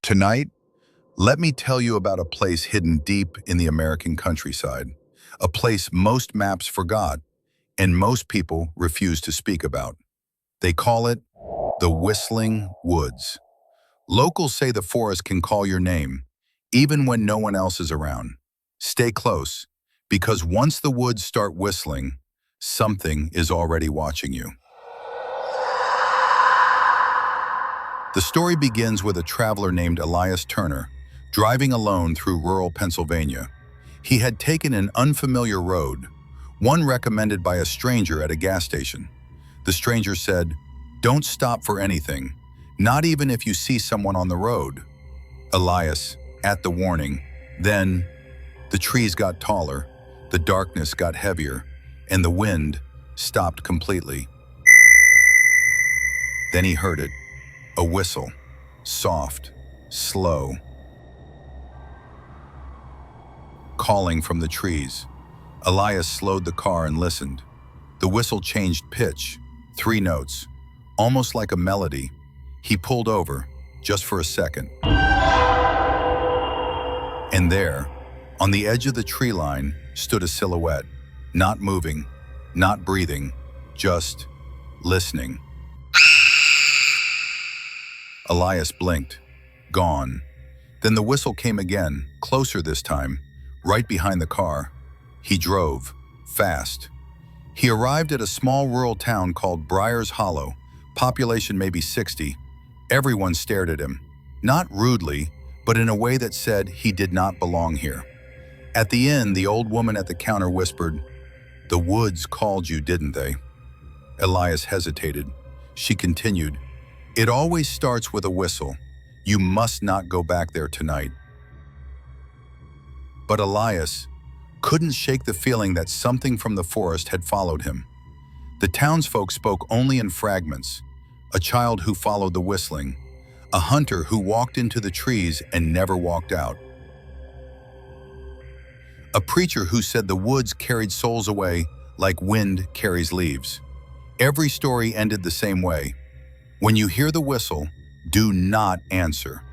Tonight, let me tell you about a place hidden deep in the American countryside, a place most maps forgot and most people refuse to speak about. They call it the Whistling Woods. Locals say the forest can call your name, even when no one else is around. Stay close, because once the woods start whistling, something is already watching you. The story begins with a traveler named Elias Turner, driving alone through rural Pennsylvania. He had taken an unfamiliar road, one recommended by a stranger at a gas station. The stranger said, "Don't stop for anything, not even if you see someone on the road." Elias, at the warning, then the trees got taller, the darkness got heavier, and the wind stopped completely. Then he heard it, a whistle, soft, slow, calling from the trees. Elias slowed the car and listened. The whistle changed pitch, 3 notes, almost like a melody. He pulled over, just for a second. And there, on the edge of the tree line, stood a silhouette, not moving, not breathing, just listening. Elias blinked, gone. Then the whistle came again, closer this time, right behind the car. He drove, fast. He arrived at a small rural town called Briar's Hollow, population maybe 60. Everyone stared at him, not rudely, but in a way that said he did not belong here. At the inn, the old woman at the counter whispered, "The woods called you, didn't they?" Elias hesitated. She continued, "It always starts with a whistle. You must not go back there tonight." But Elias couldn't shake the feeling that something from the forest had followed him. The townsfolk spoke only in fragments. A child who followed the whistling, a hunter who walked into the trees and never walked out, a preacher who said the woods carried souls away like wind carries leaves. Every story ended the same way. When you hear the whistle, do not answer.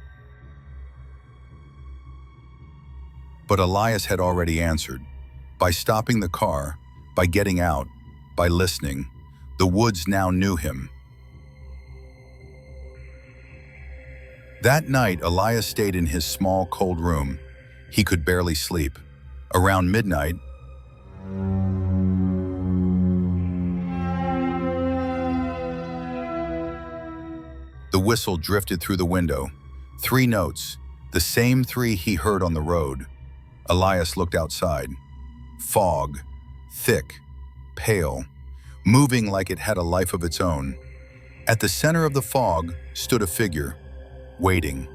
But Elias had already answered. By stopping the car, by getting out, by listening, the woods now knew him. That night, Elias stayed in his small, cold room. He could barely sleep. Around midnight, the whistle drifted through the window. 3 notes, the same 3 he heard on the road. Elias looked outside. Fog, thick, pale, moving like it had a life of its own. At the center of the fog stood a figure, waiting.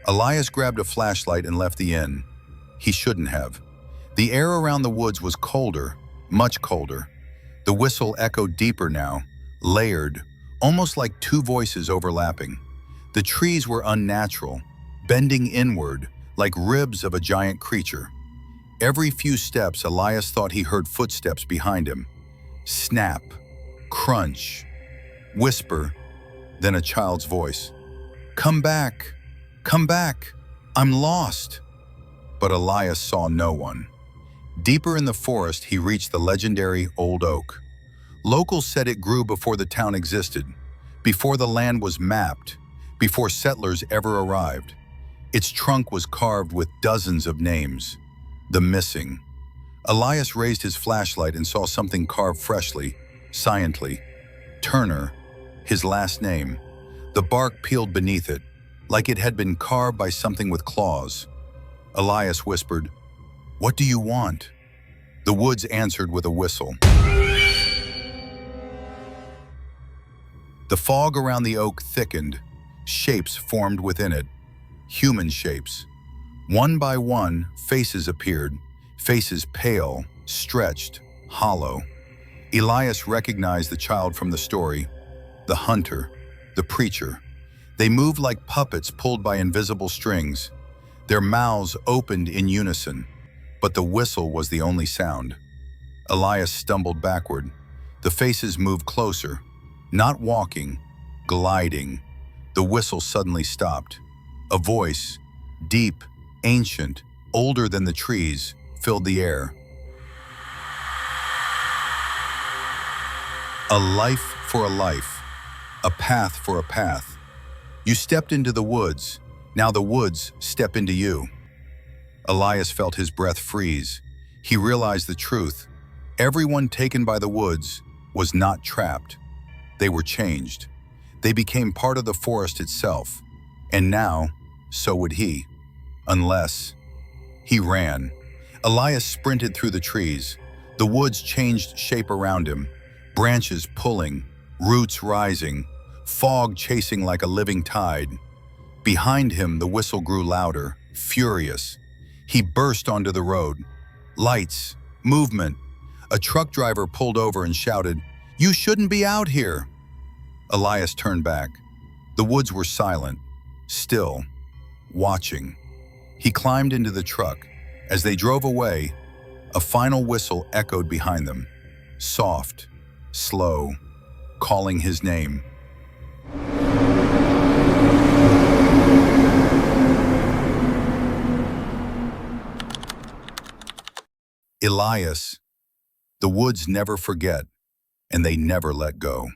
Elias grabbed a flashlight and left the inn. He shouldn't have. The air around the woods was colder, much colder. The whistle echoed deeper now, layered, almost like 2 voices overlapping. The trees were unnatural, bending inward, like ribs of a giant creature. Every few steps, Elias thought he heard footsteps behind him. Snap, crunch, whisper, then a child's voice. Come back, I'm lost." But Elias saw no one. Deeper in the forest, he reached the legendary old oak. Locals said it grew before the town existed, before the land was mapped, before settlers ever arrived. Its trunk was carved with dozens of names. The missing. Elias raised his flashlight and saw something carved freshly, sciently. Turner, his last name. The bark peeled beneath it, like it had been carved by something with claws. Elias whispered, "What do you want?" The woods answered with a whistle. The fog around the oak thickened. Shapes formed within it. Human shapes. One by one, faces appeared, faces pale, stretched, hollow. Elias recognized the child from the story, the hunter, the preacher. They moved like puppets pulled by invisible strings. Their mouths opened in unison, but the whistle was the only sound. Elias stumbled backward. The faces moved closer, not walking, gliding. The whistle suddenly stopped. A voice, deep, ancient, older than the trees, filled the air. A life for a life, a path for a path. You stepped into the woods, now the woods step into you. Elias felt his breath freeze. He realized the truth. Everyone taken by the woods was not trapped. They were changed. They became part of the forest itself. And now, so would he. Unless he ran. Elias sprinted through the trees. The woods changed shape around him, branches pulling, roots rising, fog chasing like a living tide. Behind him, the whistle grew louder, furious. He burst onto the road. Lights, movement. A truck driver pulled over and shouted, "You shouldn't be out here." Elias turned back. The woods were silent, still, watching. He climbed into the truck. As they drove away, a final whistle echoed behind them, soft, slow, calling his name. Elias. The woods never forget, and they never let go.